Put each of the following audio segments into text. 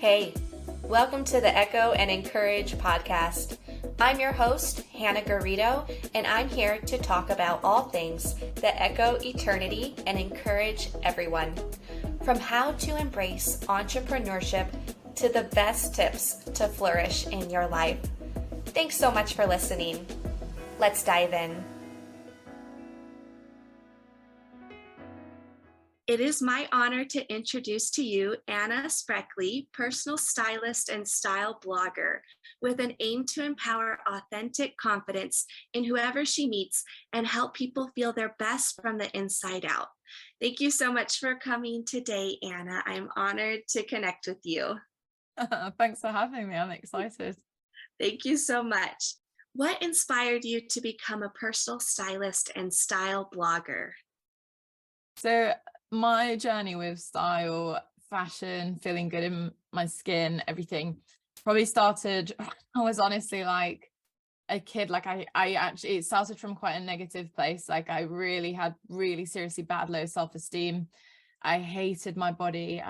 Hey, welcome to the Echo and Encourage podcast. I'm your host, Hannah Garrido, and I'm here to talk about all things that echo eternity and encourage everyone. From how to embrace entrepreneurship to the best tips to flourish in your life. Thanks so much for listening. Let's dive in. It is my honor to introduce to you Anna Spreckley, personal stylist and style blogger, with an aim to empower authentic confidence in whoever she meets and help people feel their best from the inside out. Thank you so much for coming today, Anna. I'm honored to connect with you. Thanks for having me. I'm excited. Thank you so much. What inspired you to become a personal stylist and style blogger? So my journey with style, fashion, feeling good in my skin, everything probably started, I was honestly like a kid. Like I actually, it started from quite a negative place. Like I really had really seriously bad low self-esteem. I hated my body.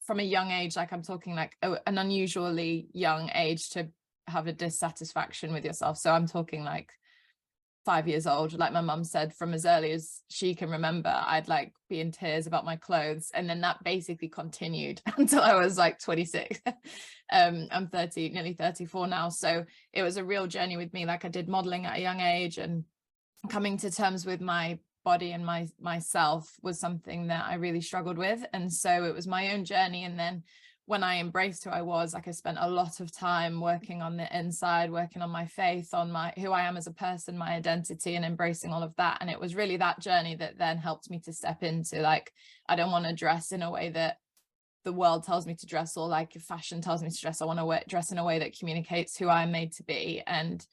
From a young age, like I'm talking like an unusually young age to have a dissatisfaction with yourself. So I'm talking like 5 years old, like my mum said, from as early as she can remember, I'd like be in tears about my clothes. And then that basically continued until I was like 26. I'm 30, nearly 34 now. So it was a real journey with me. Like I did modeling at a young age, and coming to terms with my body and myself was something that I really struggled with. And so it was my own journey. And then when I embraced who I was, like I spent a lot of time working on the inside, working on my faith, on my who I am as a person, my identity, and embracing all of that. And it was really that journey that then helped me to step into, like, I don't want to dress in a way that the world tells me to dress, or like fashion tells me to dress. I want to dress in a way that communicates who I'm made to be, and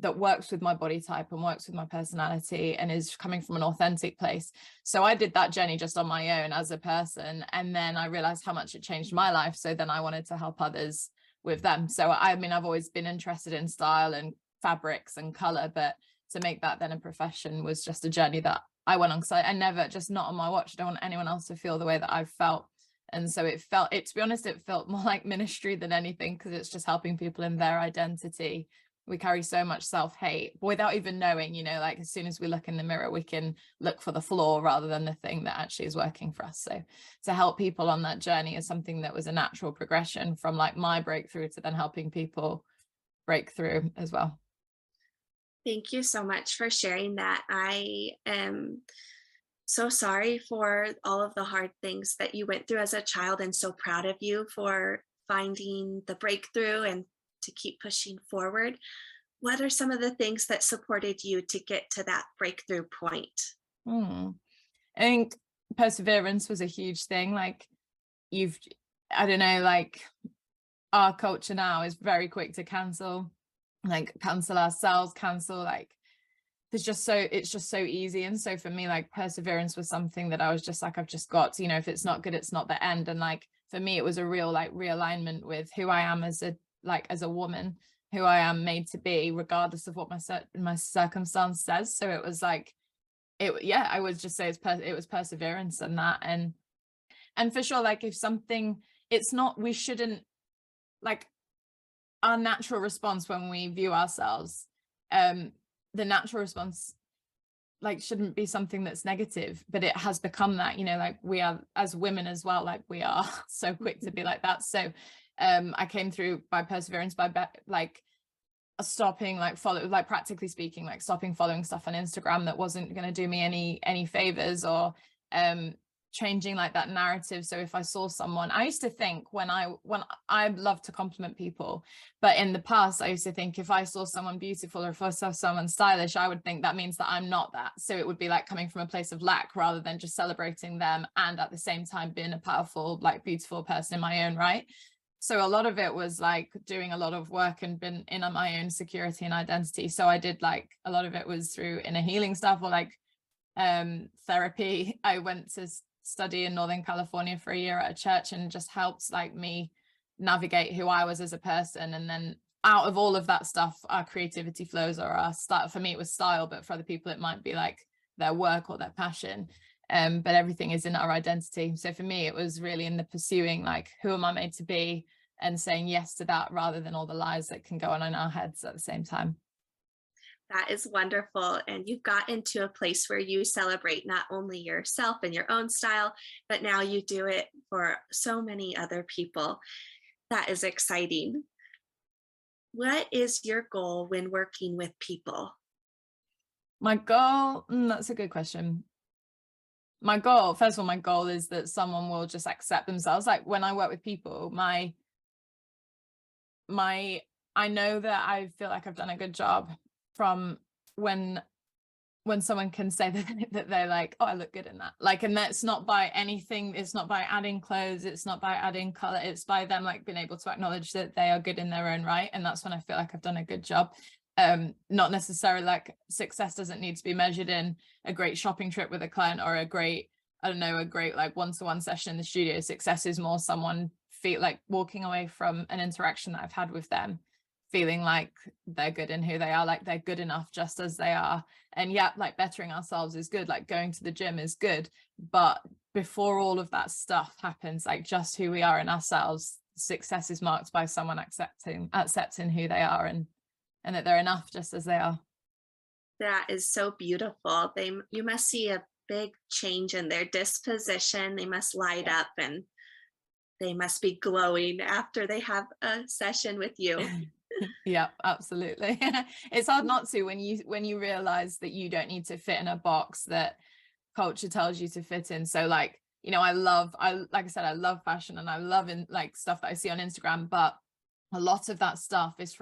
that works with my body type and works with my personality and is coming from an authentic place. So I did that journey just on my own as a person, and then I realized how much it changed my life. So then I wanted to help others with them. So I mean, I've always been interested in style and fabrics and color, but to make that then a profession was just a journey that I went on, because I never, just not on my watch, I don't want anyone else to feel the way that I've felt. And so to be honest, it felt more like ministry than anything, because it's just helping people in their identity. We carry so much self-hate without even knowing, like as soon as we look in the mirror, we can look for the flaw rather than the thing that actually is working for us. So to help people on that journey is something that was a natural progression from like my breakthrough to then helping people break through as well. Thank you so much for sharing that. I am so sorry for all of the hard things that you went through as a child, and so proud of you for finding the breakthrough and to keep pushing forward. What are some of the things that supported you to get to that breakthrough point? I think perseverance was a huge thing. Like I don't know, like our culture now is very quick to cancel ourselves, like it's just so easy. And so for me, like perseverance was something that I was just like, I've just got to, if it's not good, it's not the end. And like for me, it was a real like realignment with who I am as a woman, who I am made to be, regardless of what my circumstance says. So it was like I would just say it was perseverance and that. And for sure, like if something, it's not, we shouldn't, like our natural response when we view ourselves, the natural response like shouldn't be something that's negative, but it has become that, like we are as women as well, like we are so quick to be like that. So I came through by perseverance, by like stopping, practically speaking, like stopping following stuff on Instagram that wasn't going to do me any favors, or changing like that narrative. So if I saw someone, I used to think when I love to compliment people, but in the past I used to think if I saw someone beautiful or if I saw someone stylish, I would think that means that I'm not that. So it would be like coming from a place of lack rather than just celebrating them, and at the same time being a powerful, like beautiful person in my own right. So a lot of it was like doing a lot of work and been in on my own security and identity. So I did like a lot of it was through inner healing stuff, or like therapy. I went to study in Northern California for a year at a church, and just helped like me navigate who I was as a person. And then out of all of that stuff, our creativity flows, or our style. For me it was style, but for other people it might be like their work or their passion. But everything is in our identity. So for me it was really in the pursuing, like, who am I made to be, and saying yes to that rather than all the lies that can go on in our heads at the same time. That is wonderful. And you've gotten to a place where you celebrate not only yourself and your own style, but now you do it for so many other people. That is exciting. What is your goal when working with people? My goal, that's a good question. My goal, first of all, my goal is that someone will just accept themselves. Like when I work with people, I know that I feel like I've done a good job from when someone can say that they're like, oh, I look good in that. Like, and that's not by anything. It's not by adding clothes. It's not by adding color. It's by them like being able to acknowledge that they are good in their own right. And that's when I feel like I've done a good job. Not necessarily like success doesn't need to be measured in a great shopping trip with a client or a great like one-to-one session in the studio. Success is more someone feel like walking away from an interaction that I've had with them, feeling like they're good in who they are, like they're good enough just as they are. And yeah, like bettering ourselves is good, like going to the gym is good, but before all of that stuff happens, like just who we are in ourselves, success is marked by someone accepting who they are and that they're enough just as they are. That is so beautiful. You must see a big change in their disposition. They must light up and they must be glowing after they have a session with you. Yeah, absolutely. It's hard not to when you realize that you don't need to fit in a box that culture tells you to fit in. So like, you know, like I said, I love fashion and I love in like stuff that I see on Instagram, but a lot of that stuff is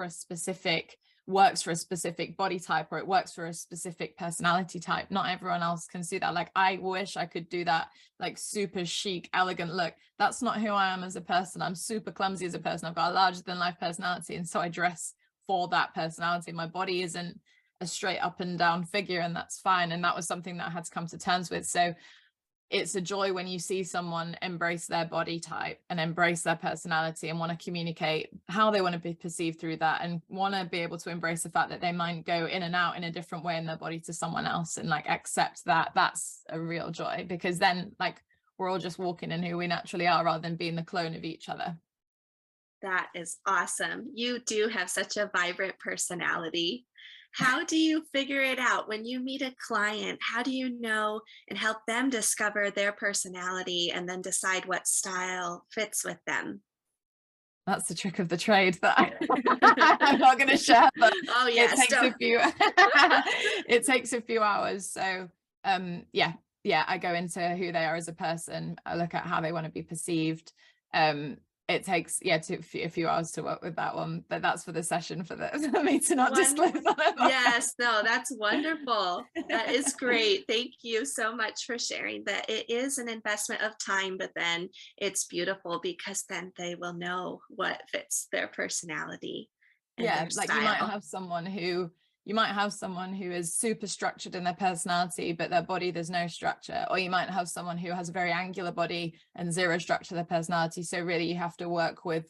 works for a specific body type, or it works for a specific personality type. Not everyone else can see that. Like I wish I could do that like super chic, elegant look. That's not who I am as a person. I'm super clumsy as a person. I've got a larger than life personality, and so I dress for that personality. My body isn't a straight up and down figure, and that's fine. And that was something that I had to come to terms with. So it's a joy when you see someone embrace their body type and embrace their personality and want to communicate how they want to be perceived through that, and want to be able to embrace the fact that they might go in and out in a different way in their body to someone else, and like accept that. That's a real joy, because then like we're all just walking in who we naturally are rather than being the clone of each other. That is awesome. You do have such a vibrant personality. How do you figure it out when you meet a client? How do you know and help them discover their personality and then decide what style fits with them? That's the trick of the trade that I'm not going to share, but Oh yes, it takes a few hours. So yeah, I go into who they are as a person. I look at how they want to be perceived. It takes a few hours to work with that one, but that's for the session for me to not disclose that. Yes, no, that's wonderful. That is great. Thank you so much for sharing that. It is an investment of time, but then it's beautiful because then they will know what fits their personality and their like style. you might have someone who is super structured in their personality, but their body, there's no structure. Or you might have someone who has a very angular body and zero structure to their personality. So really you have to work with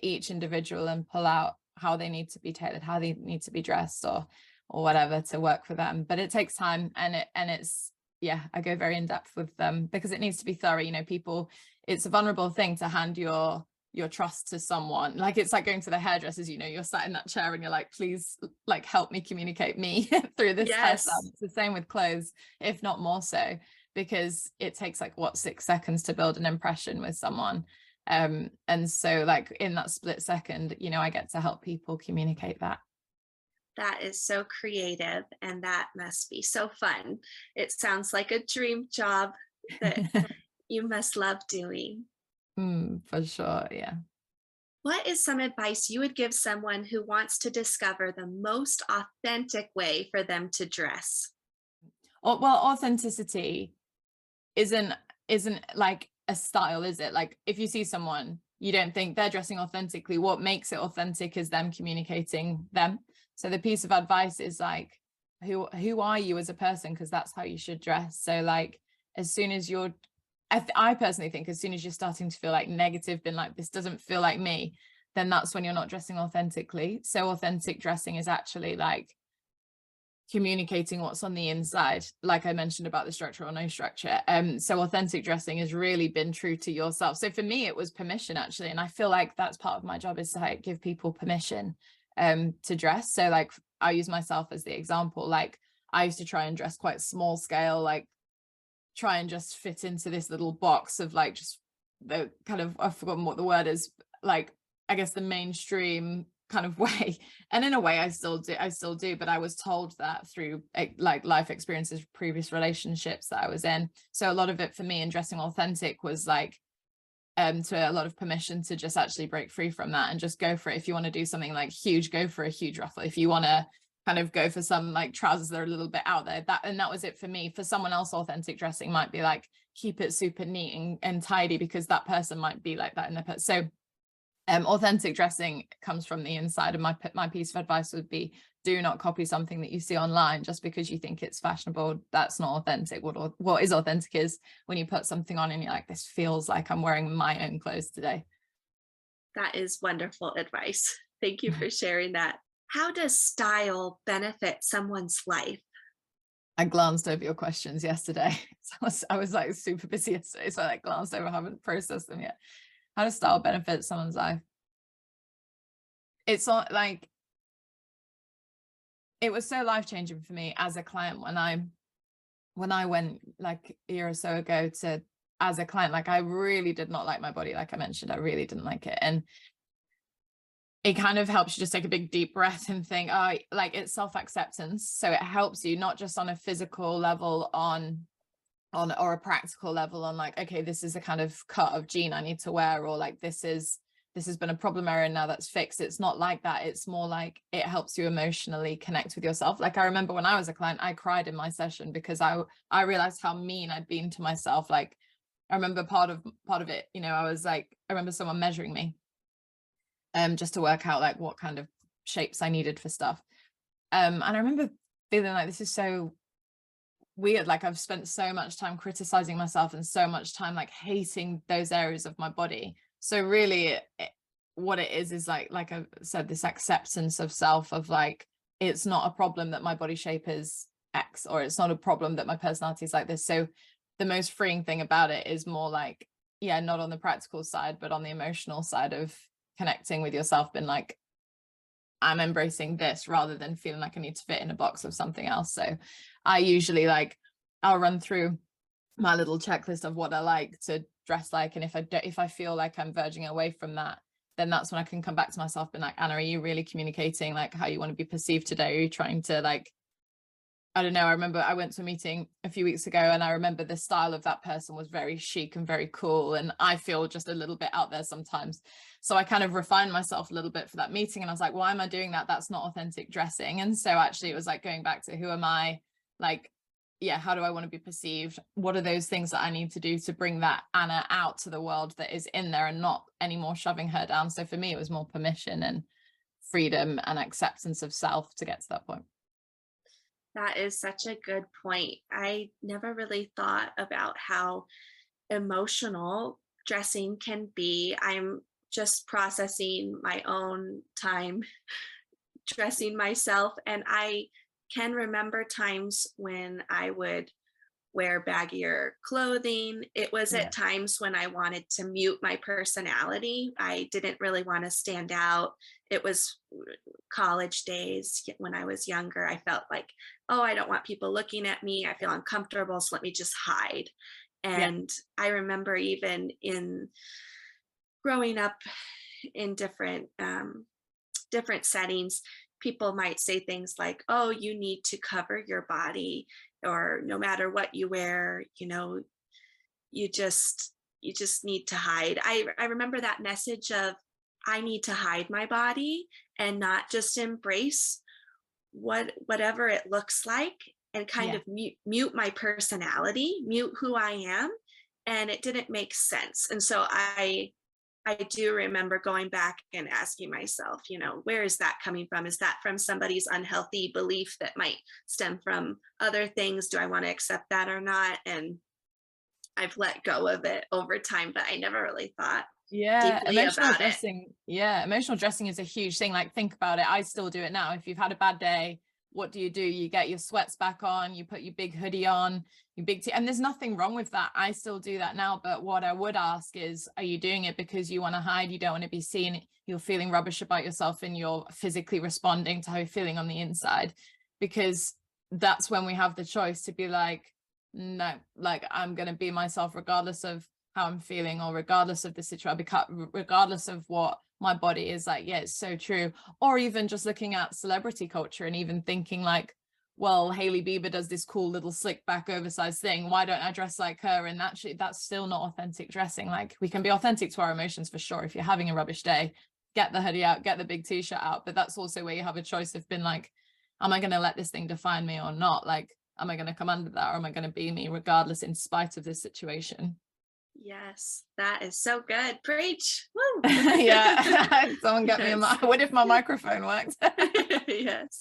each individual and pull out how they need to be tailored, how they need to be dressed or whatever to work for them. But it takes time, and it's I go very in depth with them because it needs to be thorough. You know, people, it's a vulnerable thing to hand your trust to someone. Like it's like going to the hairdressers, you know, you're sat in that chair and you're like, please, like help me communicate me through this hairstyle. It's the same with clothes, if not more so, because it takes like 6 seconds to build an impression with someone. And so like in that split second, you know, I get to help people communicate that. That is so creative, and that must be so fun. It sounds like a dream job that you must love doing. For sure, yeah. What is some advice you would give someone who wants to discover the most authentic way for them to dress? Well, authenticity isn't like a style, is it? Like if you see someone, you don't think they're dressing authentically. What makes it authentic is them communicating them. So the piece of advice is like, who are you as a person? Because that's how you should dress. So like as soon as you're I personally think as soon as you're starting to feel like negative, been like, this doesn't feel like me, then that's when you're not dressing authentically. So authentic dressing is actually like communicating what's on the inside, like I mentioned about the structure or no structure. So authentic dressing has really been true to yourself. So for me, it was permission, actually. And I feel like that's part of my job, is to like give people permission to dress. So like I'll use myself as the example. Like I used to try and dress quite small scale, like try and just fit into this little box of like just the kind of, I've forgotten what the word is, like I guess the mainstream kind of way. And in a way I still do, but I was told that through like life experiences, previous relationships that I was in. So a lot of it for me in dressing authentic was like to a lot of permission to just actually break free from that and just go for it. If you want to do something like huge, go for a huge ruffle. If you want to kind of go for some like trousers that are a little bit out there, that was it for me. For someone else, authentic dressing might be like keep it super neat and tidy, because that person might be like that in their so authentic dressing comes from the inside. And my piece of advice would be, do not copy something that you see online just because you think it's fashionable. That's not authentic. What is authentic is when you put something on and you're like, this feels like I'm wearing my own clothes today. That is wonderful advice. Thank you for sharing that. How does style benefit someone's life? I glanced over your questions yesterday. So I was like super busy yesterday, so I like glanced over, I haven't processed them yet. How does style benefit someone's life? It's not like, it was so life-changing for me as a client when I went like a year or so ago to as a client. Like I really did not like my body, like I mentioned. I really didn't like it, and it kind of helps you just take a big deep breath and think, oh, like it's self-acceptance. So it helps you not just on a physical level, on or a practical level, on like, okay, this is the kind of cut of jean I need to wear, or like this has been a problem area and now that's fixed. It's not like that. It's more like it helps you emotionally connect with yourself. Like I remember when I was a client, I cried in my session because I realized how mean I'd been to myself. Like I remember part of it, you know, I was like, I remember someone measuring me just to work out like what kind of shapes I needed for stuff. And I remember feeling like, this is so weird. Like I've spent so much time criticizing myself and so much time like hating those areas of my body. So really what it is like I said, this acceptance of self, of like, it's not a problem that my body shape is X, or it's not a problem that my personality is like this. So the most freeing thing about it is more like, yeah, not on the practical side, but on the emotional side of connecting with yourself, been like, I'm embracing this rather than feeling like I need to fit in a box of something else. So I usually like, I'll run through my little checklist of what I like to dress like. And if I feel like I'm verging away from that, then that's when I can come back to myself and like, Anna, are you really communicating like how you want to be perceived today? Are you trying to like, I don't know. I remember I went to a meeting a few weeks ago and I remember the style of that person was very chic and very cool. And I feel just a little bit out there sometimes. So I kind of refined myself a little bit for that meeting. And I was like, why am I doing that? That's not authentic dressing. And so actually it was like going back to, who am I? Like, yeah, how do I want to be perceived? What are those things that I need to do to bring that Anna out to the world that is in there, and not anymore shoving her down? So for me, it was more permission and freedom and acceptance of self to get to that point. That is such a good point. I never really thought about how emotional dressing can be. I'm just processing my own time dressing myself, and I can remember times when I would wear baggier clothing. It was Yeah. at times when I wanted to mute my personality. I didn't really want to stand out. It was college days when I was younger. I felt like, oh, I don't want people looking at me. I feel uncomfortable, so let me just hide. Yeah. And I remember even in growing up in different settings, people might say things like, oh, you need to cover your body, or no matter what you wear, you know, you just need to hide. I remember that message of, I need to hide my body and not just embrace whatever it looks like, and kind Yeah. of mute my personality, mute who I am. And it didn't make sense. And so I do remember going back and asking myself, you know, where is that coming from? Is that from somebody's unhealthy belief that might stem from other things? Do I want to accept that or not? And I've let go of it over time, but I never really thought deeply about it. Emotional dressing is a huge thing. Like think about it. I still do it now. If you've had a bad day, what do? You get your sweats back on, you put your big hoodie on, your big and there's nothing wrong with that. I still do that now. But what I would ask is, are you doing it because you want to hide? You don't want to be seen. You're feeling rubbish about yourself and you're physically responding to how you're feeling on the inside, because that's when we have the choice to be like, no, like I'm going to be myself regardless of how I'm feeling, or regardless of the situation, regardless of what my body is like. Yeah, it's so true. Or even just looking at celebrity culture and even thinking like, well, Hailey Bieber does this cool little slick back oversized thing, why don't I dress like her? And actually that's still not authentic dressing. Like, we can be authentic to our emotions for sure. If you're having a rubbish day, get the hoodie out, get the big t-shirt out. But that's also where you have a choice of being like, am I going to let this thing define me or not? Like, am I going to come under that, or am I going to be me regardless, in spite of this situation? Yes, that is so good. Preach. Woo. Yeah. Someone get me what if my microphone worked? Yes.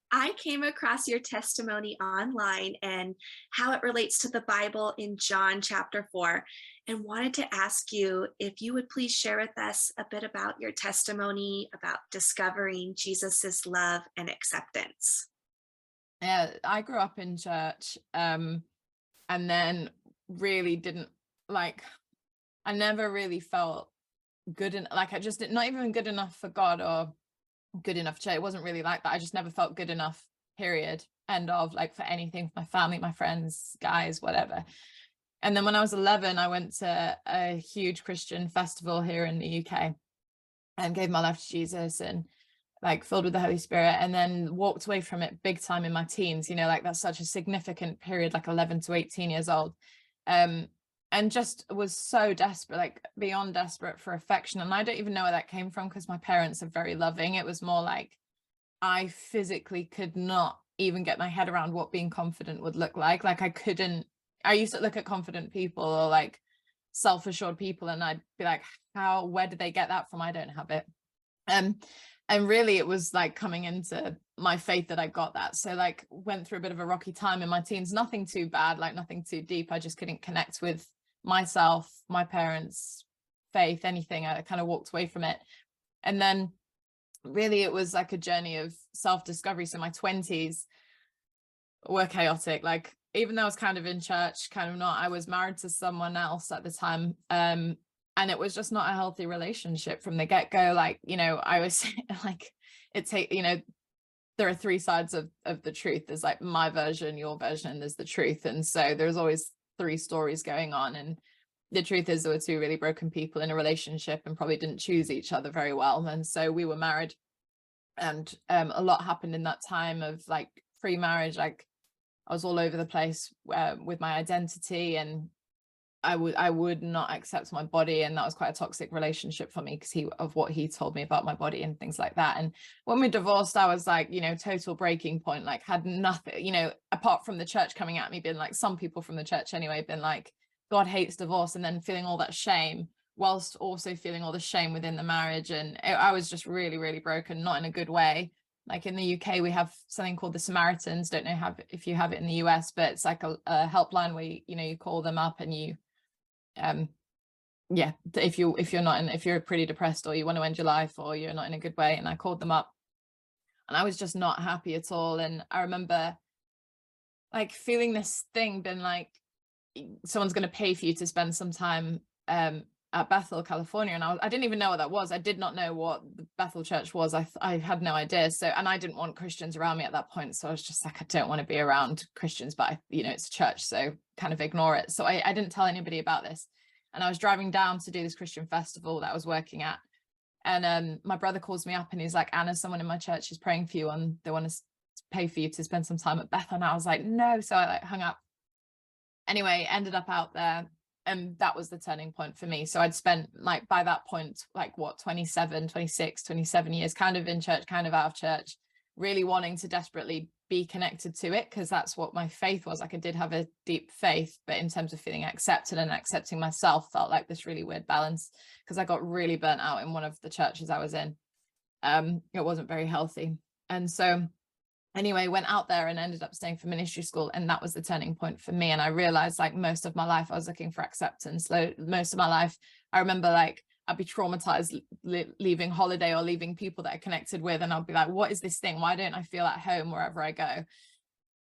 I came across your testimony online and how it relates to the Bible in John chapter 4, and wanted to ask you if you would please share with us a bit about your testimony about discovering Jesus's love and acceptance. Yeah, I grew up in church, and then really didn't like, I never really felt good, and like I just not even good enough for God or good enough church. It wasn't really like that. I just never felt good enough, period, end of, like for anything, for my family, my friends, guys, whatever. And then when I was 11, I went to a huge Christian festival here in the UK and gave my life to Jesus, and like filled with the Holy Spirit, and then walked away from it big time in my teens. You know, like that's such a significant period, like 11 to 18 years old. And just was so desperate, like beyond desperate for affection. And I don't even know where that came from, because my parents are very loving. It was more like I physically could not even get my head around what being confident would look like. Like I used to look at confident people, or like self-assured people, and I'd be like, where did they get that from? I don't have it. And really it was like coming into my faith that I got that. So like went through a bit of a rocky time in my teens, nothing too bad, like nothing too deep. I just couldn't connect with myself, my parents, faith, anything. I kind of walked away from it. And then really it was like a journey of self-discovery. So my 20s were chaotic. Like, even though I was kind of in church, kind of not, I was married to someone else at the time. And it was just not a healthy relationship from the get-go. Like, you know, I was like, there are three sides of the truth. There's like my version, your version, and there's the truth. And so there's always three stories going on. And the truth is there were two really broken people in a relationship and probably didn't choose each other very well. And so we were married, and a lot happened in that time of like pre-marriage. Like I was all over the place with my identity, and I would not accept my body, and that was quite a toxic relationship for me because of what he told me about my body and things like that. And when we divorced, I was like, you know, total breaking point, like had nothing, you know, apart from the church coming at me, being like, some people from the church anyway, been like, God hates divorce, and then feeling all that shame whilst also feeling all the shame within the marriage. And I was just really, really broken, not in a good way. Like in the UK, we have something called the Samaritans. Don't know if you have it in the US, but it's like a helpline where you call them up and you if you're pretty depressed, or you want to end your life, or you're not in a good way. And I called them up, and I was just not happy at all. And I remember like feeling this thing, been like, someone's going to pay for you to spend some time at Bethel, California. And I didn't even know what that was. I did not know what the Bethel church was. I had no idea. So, and I didn't want Christians around me at that point. So I was just like, I don't want to be around Christians, but it's a church, so kind of ignore it. So I didn't tell anybody about this. And I was driving down to do this Christian festival that I was working at. And my brother calls me up and he's like, Anna, someone in my church is praying for you, and they want to pay for you to spend some time at Bethel. And I was like, no. So I like hung up. Anyway, ended up out there, and that was the turning point for me. So I'd spent, like, by that point, like 27 years kind of in church, kind of out of church, really wanting to desperately be connected to it, because that's what my faith was. Like I did have a deep faith, but in terms of feeling accepted and accepting myself, felt like this really weird balance, because I got really burnt out in one of the churches I was in. It wasn't very healthy. And so anyway, went out there and ended up staying for ministry school, and that was the turning point for me. And I realized, like, most of my life I was looking for acceptance. Most of my life I remember, like, I'd be traumatized leaving holiday or leaving people that I connected with, and I'll be like, what is this thing? Why don't I feel at home wherever I go?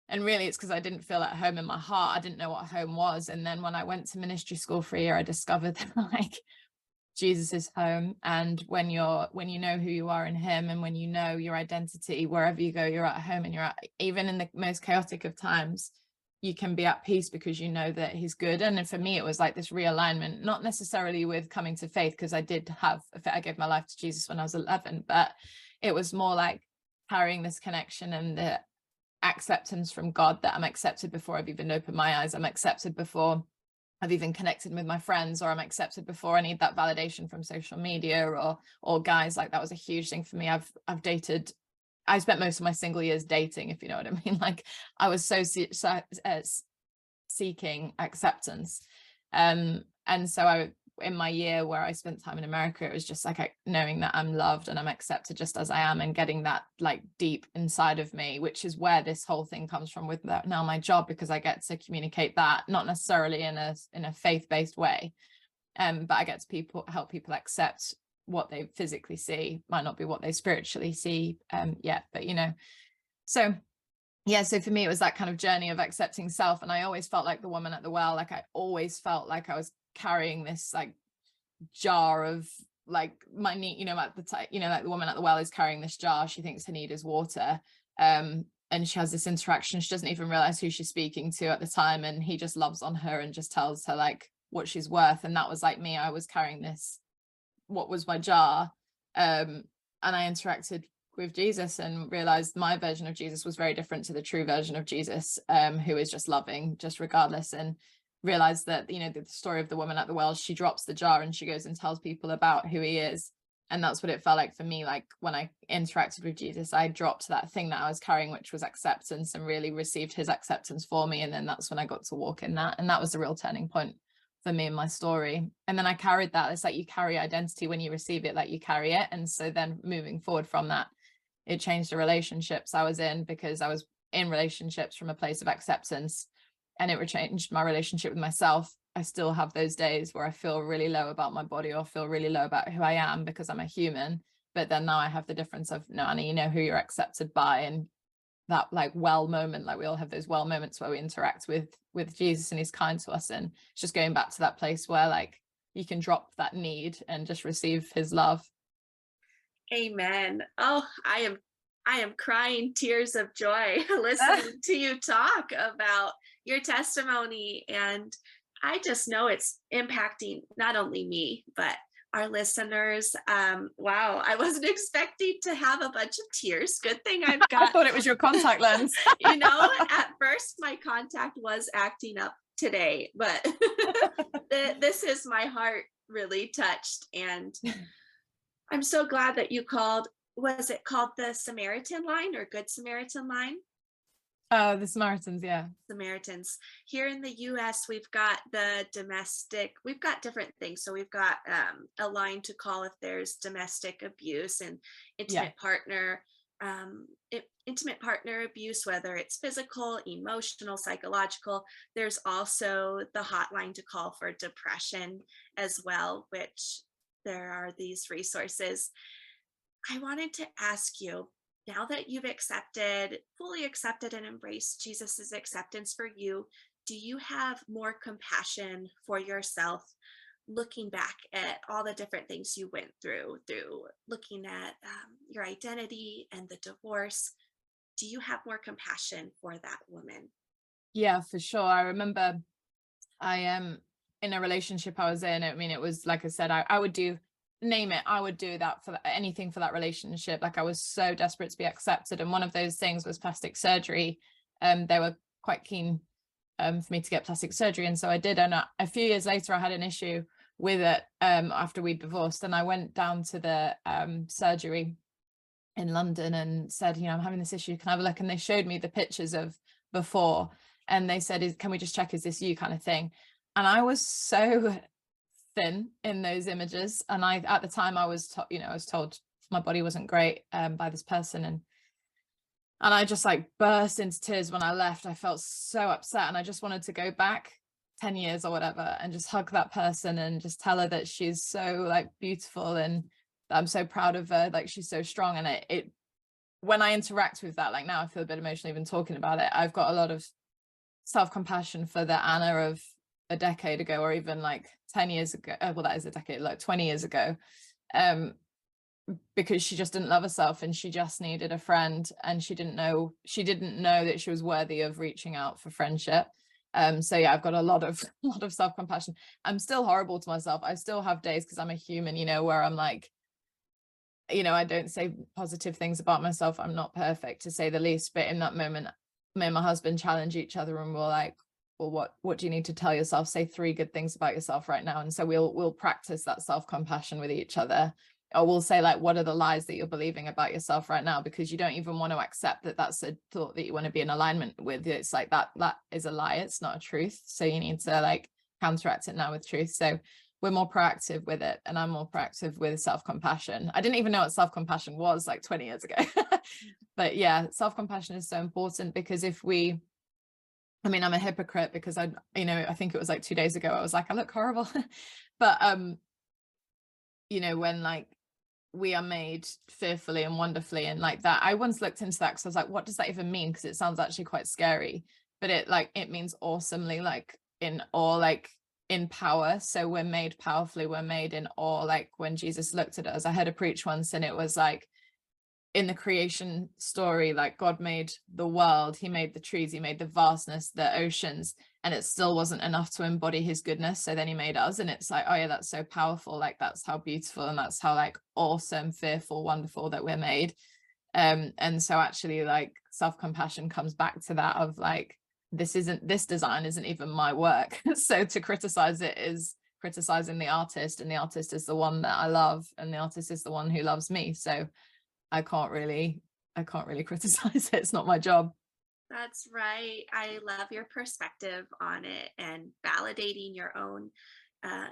And really it's because I didn't feel at home in my heart. I didn't know what home was. And then when I went to ministry school for a year, I discovered that like Jesus is home. And when you know who you are in him, and when you know your identity, wherever you go, you're at home, and even in the most chaotic of times, you can be at peace because you know that he's good. And for me, it was like this realignment, not necessarily with coming to faith, because I gave my life to Jesus when I was 11, but it was more like carrying this connection and the acceptance from God, that I'm accepted before I've even opened my eyes. I'm accepted before I've even connected with my friends, or I'm accepted before I need that validation from social media or guys. Like that was a huge thing for me. I spent most of my single years dating, if you know what I mean. Like I was so seeking acceptance. And so in my year where I spent time in America, it was just like knowing that I'm loved and I'm accepted just as I am, and getting that like deep inside of me, which is where this whole thing comes from with now my job, because I get to communicate that, not necessarily in a faith-based way, but I get to help people accept what they physically see. Might not be what they spiritually see yet, but so for me it was that kind of journey of accepting self. And I always felt like the woman at the well. Like I always felt like I was carrying this like jar of like my need, at the time, like the woman at the well is carrying this jar. She thinks her need is water, and she has this interaction. She doesn't even realize who she's speaking to at the time, and he just loves on her and just tells her like what she's worth. And that was like me. I was carrying this, what was my jar, and I interacted with Jesus and realized my version of Jesus was very different to the true version of Jesus, who is just loving, just regardless. And realized that the story of the woman at the well, she drops the jar and she goes and tells people about who he is. And that's what it felt like for me. Like when I interacted with Jesus, I dropped that thing that I was carrying, which was acceptance, and really received his acceptance for me. And then that's when I got to walk in that, and that was the real turning point for me in my story. And then I carried that. It's like you carry identity when you receive it, like you carry it. And so then moving forward from that, it changed the relationships I was in, because I was in relationships from a place of acceptance, and it changed my relationship with myself. I still have those days where I feel really low about my body, or feel really low about who I am, because I'm a human. But then now I have the difference of, no, Anna, you know who you're accepted by. And that like well moment, like we all have those well moments where we interact with Jesus and he's kind to us. And it's just going back to that place where like you can drop that need and just receive his love. Amen. Oh, I am crying tears of joy listening to you talk about your testimony. And I just know it's impacting not only me, but our listeners. Wow, I wasn't expecting to have a bunch of tears. Good thing I've got. I thought it was your contact lens. At first my contact was acting up today, but this is my heart really touched. And I'm so glad that you called. Was it called the Samaritan line or Good Samaritan line? The Samaritans, yeah. Samaritans. Here in the US, we've got we've got different things. So we've got a line to call if there's domestic abuse and intimate partner abuse, whether it's physical, emotional, psychological. There's also the hotline to call for depression as well, which there are these resources. I wanted to ask you, now that you've fully accepted and embraced Jesus's acceptance for you, do you have more compassion for yourself, looking back at all the different things you went through looking at your identity and the divorce? Do you have more compassion for that woman? Yeah, for sure. I remember I am in a relationship I was in. I mean, it was like I said, I would do, name it, I would do that for anything for that relationship. Like I was so desperate to be accepted, and one of those things was plastic surgery. They were quite keen for me to get plastic surgery, and so I did. And a few years later I had an issue with it after we divorced, and I went down to the surgery in London and said, I'm having this issue, can I have a look? And they showed me the pictures of before, and they said, can we just check, is this you, kind of thing. And I was so thin in those images, and at the time I was told my body wasn't great by this person, and I just like burst into tears when I left. I felt so upset, and I just wanted to go back 10 years or whatever, and just hug that person and just tell her that she's so like beautiful and I'm so proud of her, like she's so strong. And it when I interact with that, like now I feel a bit emotional even talking about it. I've got a lot of self-compassion for the Anna of a decade ago, or even like 10 years ago. Well, that is a decade, like 20 years ago, because she just didn't love herself and she just needed a friend, and she didn't know that she was worthy of reaching out for friendship. So yeah, I've got a lot of self-compassion. I'm still horrible to myself. I still have days, because I'm a human, where I'm like, I don't say positive things about myself. I'm not perfect, to say the least. But in that moment, me and my husband challenge each other, and we're like, well, what do you need to tell yourself? Say 3 good things about yourself right now. And so we'll practice that self-compassion with each other. Or we'll say, like, what are the lies that you're believing about yourself right now? Because you don't even want to accept that that's a thought that you want to be in alignment with. It's like that is a lie. It's not a truth. So you need to like counteract it now with truth. So we're more proactive with it, and I'm more proactive with self-compassion. I didn't even know what self-compassion was like 20 years ago. But yeah, self-compassion is so important, because I'm a hypocrite, because I think it was like 2 days ago I was like, I look horrible. But when like we are made fearfully and wonderfully, and like that, I once looked into that because I was like, what does that even mean? Because it sounds actually quite scary. But it means awesomely, like in awe, like in power. So we're made powerfully, we're made in awe. Like when Jesus looked at us, I heard a preach once, and it was like, in the creation story, like God made the world, he made the trees, he made the vastness, the oceans, and it still wasn't enough to embody his goodness. So then he made us, and it's like, oh yeah, that's so powerful. Like that's how beautiful, and that's how like awesome, fearful, wonderful that we're made. And so actually like self-compassion comes back to that of like, this design isn't even my work. So to criticize it is criticizing the artist, and the artist is the one that I love, and the artist is the one who loves me. So I can't really criticize it. It's not my job. That's right. I love your perspective on it, and validating your own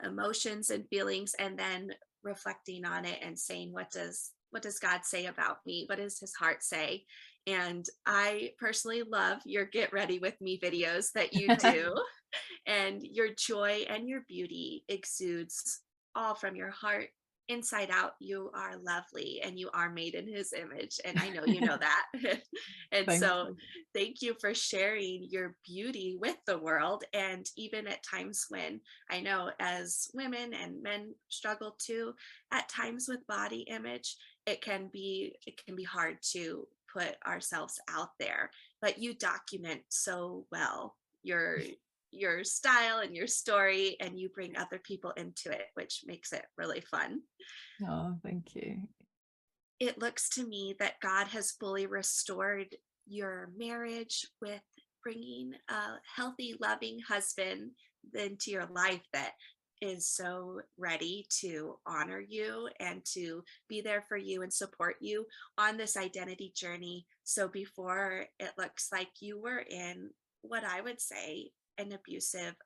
emotions and feelings, and then reflecting on it and saying, what does God say about me? What does his heart say? And I personally love your get ready with me videos that you do. And your joy and your beauty exudes all from your heart inside out. You are lovely, and you are made in his image, and I know you know that. And Thank so you. thank you for sharing your beauty with the world. And even at times when, I know as women and men struggle too at times with body image, it can be hard to put ourselves out there, but you document so well your style and your story, and you bring other people into it, which makes it really fun. Oh, thank you. It looks to me that God has fully restored your marriage with bringing a healthy, loving husband into your life that is so ready to honor you and to be there for you and support you on this identity journey. So before, it looks like you were in what I would say an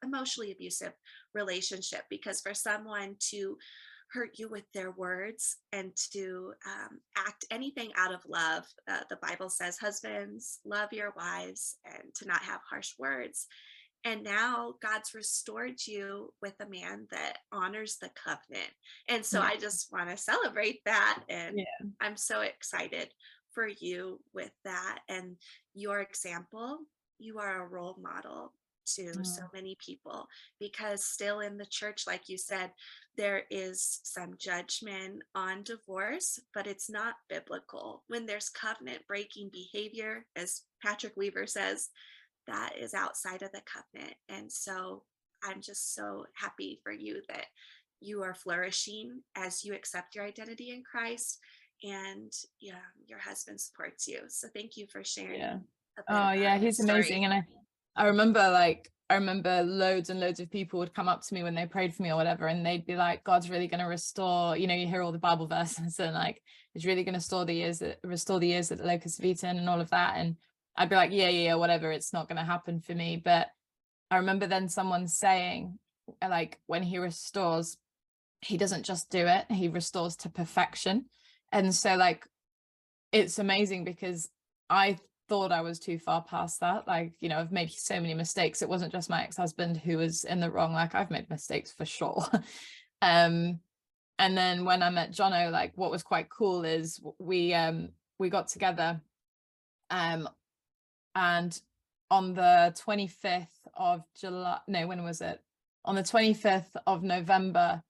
emotionally abusive relationship, because for someone to hurt you with their words and to act anything out of love, the Bible says, husbands, love your wives and to not have harsh words. And now God's restored you with a man that honors the covenant. And so Yeah. I just want to celebrate that. And Yeah. I'm so excited for you with that and your example. You are a role model to so Oh, many people, because still in the church, like you said, there is some judgment on divorce, but it's not biblical. When there's covenant breaking behavior, as Patrick Weaver says, that is outside of the covenant. And so I'm just so happy for you that you are flourishing as you accept your identity in Christ, and yeah, your husband supports you. So thank you for yeah. sharing a bit Oh about yeah, your he's amazing. story. And I remember loads and loads of people would come up to me when they prayed for me or whatever, and they'd be like, God's really going to restore, you hear all the Bible verses and like, it's really going to restore the years that the locusts have eaten and all of that. And I'd be like, yeah, whatever, it's not going to happen for me. But I remember then someone saying, like, when he restores, he doesn't just do it, he restores to perfection. And so like, it's amazing because I thought I was too far past that. Like, you know, I've made so many mistakes. It wasn't just my ex-husband who was in the wrong. Like, I've made mistakes for sure. And then when I met Jono, like, what was quite cool is we got together, and on the 25th of July, no, when was it? On the 25th of November,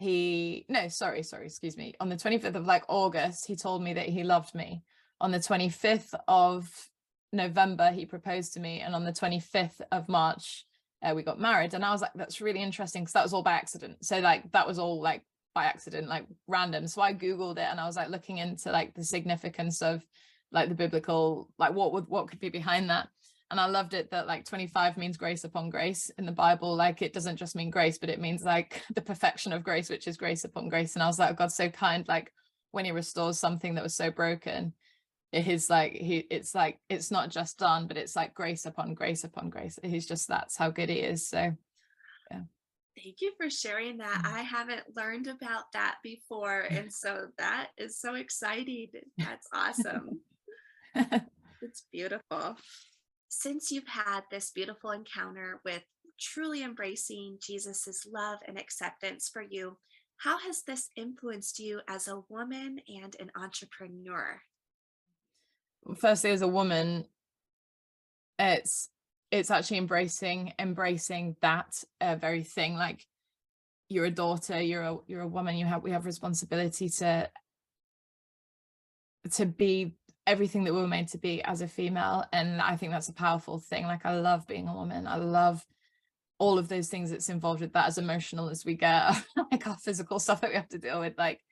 on the 25th of like August, he told me that he loved me. On the 25th of November, he proposed to me, and on the 25th of March, we got married. And I was like, that's really interesting, because that was all by accident. So like that was all like by accident, like random. So I Googled it, and I was like looking into like the significance of like the biblical, like what could be behind that. And I loved it that like 25 means grace upon grace in the Bible. Like, it doesn't just mean grace, but it means like the perfection of grace, which is grace upon grace. And I was like, oh, God's so kind. Like, when he restores something that was so broken, it's like it's not just done, but it's like grace upon grace upon grace. That's how good he is. So yeah. Thank you for sharing that. I haven't learned about that before, and so that is so exciting. That's awesome. It's beautiful. Since you've had this beautiful encounter with truly embracing Jesus's love and acceptance for you, how has this influenced you as a woman and an entrepreneur? Firstly, as a woman, it's actually embracing that very thing. Like, you're a daughter, you're a woman, we have responsibility to be everything that we were made to be as a female. And I think that's a powerful thing. Like, I love being a woman. I love all of those things that's involved with that, as emotional as we get, like our physical stuff that we have to deal with, like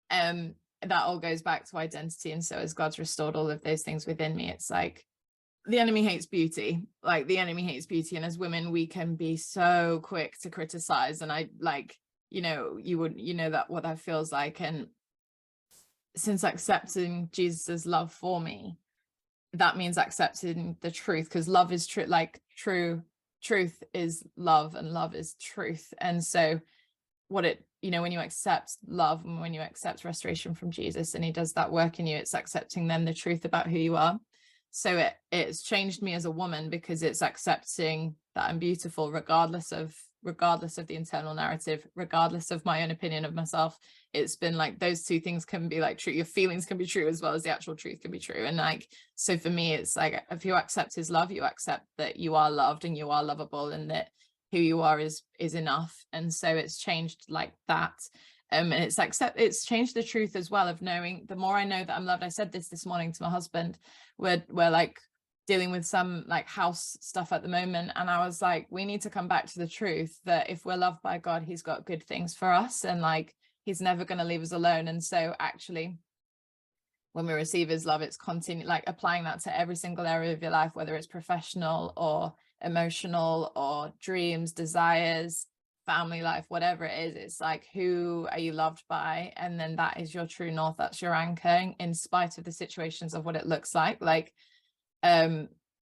that all goes back to identity. And so as God's restored all of those things within me, it's like the enemy hates beauty. Like, the enemy hates beauty. And as women, we can be so quick to criticize. And I, like, you know, that what that feels like. And since accepting Jesus's love for me, that means accepting the truth, because love is true. Like, truth is love, and love is truth. And so when you accept love, and when you accept restoration from Jesus, and he does that work in you, it's accepting then the truth about who you are. So it's changed me as a woman, because it's accepting that I'm beautiful regardless of the internal narrative, regardless of my own opinion of myself. It's been like those two things can be like true. Your feelings can be true as well as the actual truth can be true. And like, so for me, it's like, if you accept his love, you accept that you are loved and you are lovable, and that who you are is enough. And so it's changed like that. And it's changed the truth as well, of knowing, the more I know that I'm loved. I said this morning to my husband. We're like dealing with some like house stuff at the moment, and I was like, we need to come back to the truth that if we're loved by God, he's got good things for us, and like, he's never going to leave us alone. And so actually, when we receive his love, it's like applying that to every single area of your life, whether it's professional or emotional or dreams, desires, family life, whatever it is. It's like, who are you loved by? And then that is your true north. That's your anchor, in spite of the situations of what it looks like.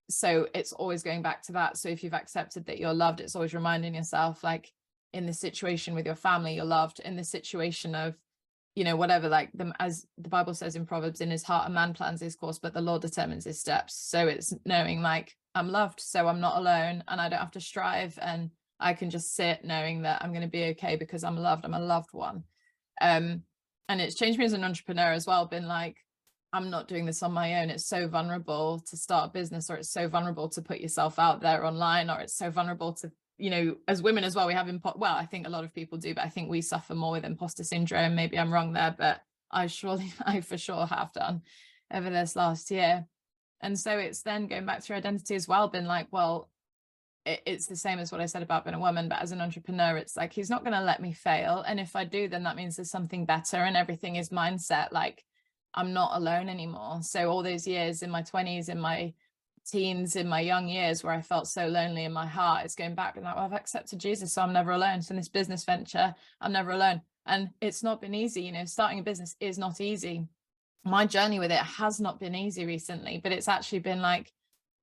So it's always going back to that. So if you've accepted that you're loved, it's always reminding yourself, like, in the situation with your family, you're loved. In the situation of, whatever, like as the Bible says in Proverbs, in his heart a man plans his course, but the Lord determines his steps. So it's knowing, like, I'm loved, so I'm not alone, and I don't have to strive, and I can just sit knowing that I'm going to be okay because I'm loved. I'm a loved one. And it's changed me as an entrepreneur as well. Been like, I'm not doing this on my own. It's so vulnerable to start a business, or it's so vulnerable to put yourself out there online, or it's so vulnerable to, as women as well, we have I think a lot of people do, but I think we suffer more with imposter syndrome. Maybe I'm wrong there, but I for sure have done over this last year. And so it's then going back to your identity as well, been like, well, it's the same as what I said about being a woman, but as an entrepreneur, it's like, he's not going to let me fail. And if I do, then that means there's something better, and everything is mindset. Like, I'm not alone anymore. So all those years in my 20s, in my teens, in my young years, where I felt so lonely in my heart, it's going back and like, well, I've accepted Jesus, so I'm never alone. So in this business venture, I'm never alone. And it's not been easy. starting a business is not easy. My journey with it has not been easy recently, but it's actually been like,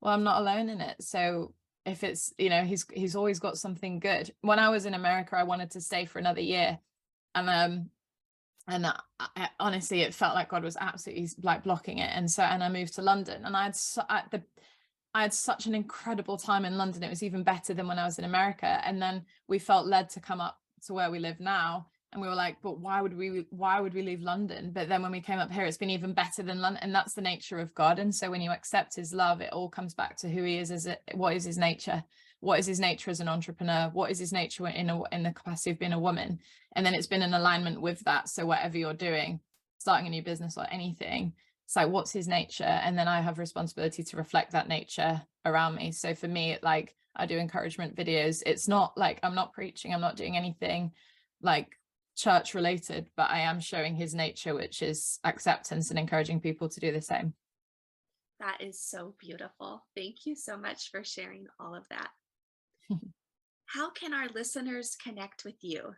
well, I'm not alone in it. So if it's, he's always got something good. When I was in America, I wanted to stay for another year. And And honestly, it felt like God was absolutely like blocking it. And I moved to London, and I had such an incredible time in London. It was even better than when I was in America. And then we felt led to come up to where we live now. And we were like, but why would we leave London? But then when we came up here, it's been even better than London. And that's the nature of God. And so when you accept his love, it all comes back to who he is what is his nature? What is his nature as an entrepreneur? What is his nature in the capacity of being a woman? And then it's been in alignment with that. So whatever you're doing, starting a new business or anything, it's like, what's his nature? And then I have responsibility to reflect that nature around me. So for me, like, I do encouragement videos. It's not like I'm not preaching, I'm not doing anything like church related, but I am showing his nature, which is acceptance, and encouraging people to do the same. That is so beautiful. Thank you so much for sharing all of that. How can our listeners connect with you?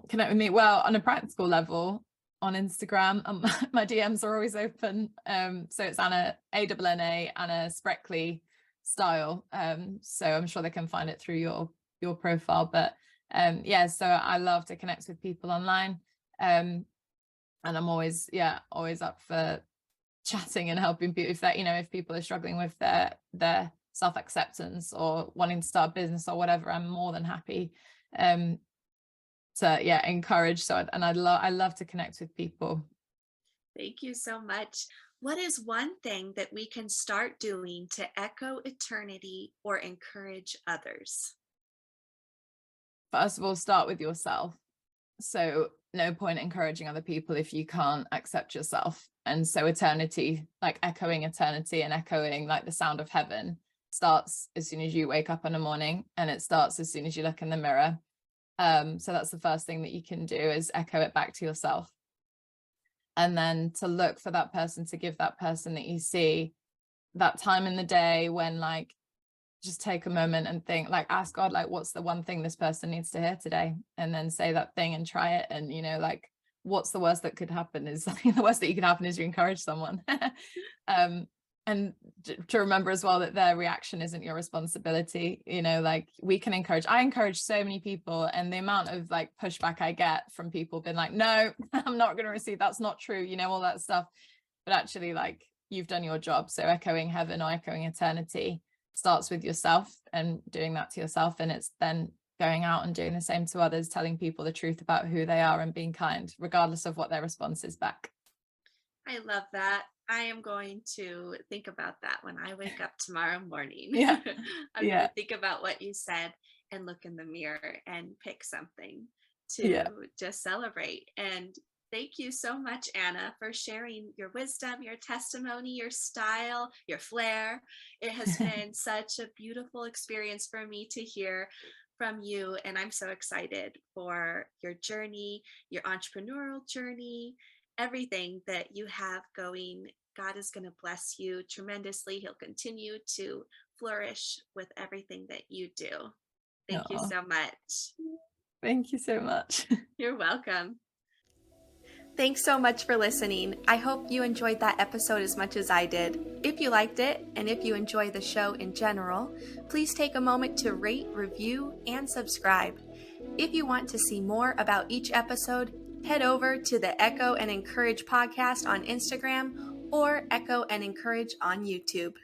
Connect with me? Well, on a practical level, on Instagram, my DMs are always open. So it's Anna, ANNA, Anna Spreckley Style. So I'm sure they can find it through your profile. But yeah, so I love to connect with people online. And I'm always up for chatting and helping people if people are struggling with their self-acceptance or wanting to start a business or whatever. I'm more than happy to encourage. I love to connect with people. Thank you so much. What is one thing that we can start doing to echo eternity or encourage others? First of all, start with yourself. So no point encouraging other people if you can't accept yourself. And so eternity, like echoing eternity and echoing like the sound of heaven, starts as soon as you wake up in the morning, and it starts as soon as you look in the mirror. So that's the first thing that you can do, is echo it back to yourself. And then to look for that person, to give that person that you see that time in the day when, like, just take a moment and think, like, ask God, like, what's the one thing this person needs to hear today? And then say that thing and try it. And, like, what's the worst that could happen is the worst that you can happen is you encourage someone. And to remember as well that their reaction isn't your responsibility. Like, I encourage so many people, and the amount of like pushback I get from people being like, no, I'm not going to receive, that's not true, all that stuff. But actually, like, you've done your job. So echoing heaven or echoing eternity starts with yourself, and doing that to yourself, and it's then going out and doing the same to others, telling people the truth about who they are and being kind, regardless of what their response is back. I love that. I am going to think about that when I wake up tomorrow morning. Yeah. I'm going to think about what you said and look in the mirror and pick something to just celebrate. And thank you so much, Anna, for sharing your wisdom, your testimony, your style, your flair. It has been such a beautiful experience for me to hear from you. And I'm so excited for your journey, your entrepreneurial journey, everything that you have going. God is going to bless you tremendously. He'll continue to flourish with everything that you do. Thank you so much. Thank you so much. You're welcome. Thanks so much for listening. I hope you enjoyed that episode as much as I did. If you liked it, and if you enjoy the show in general, please take a moment to rate, review, and subscribe. If you want to see more about each episode, head over to the Echo and Encourage podcast on Instagram or Echo and Encourage on YouTube.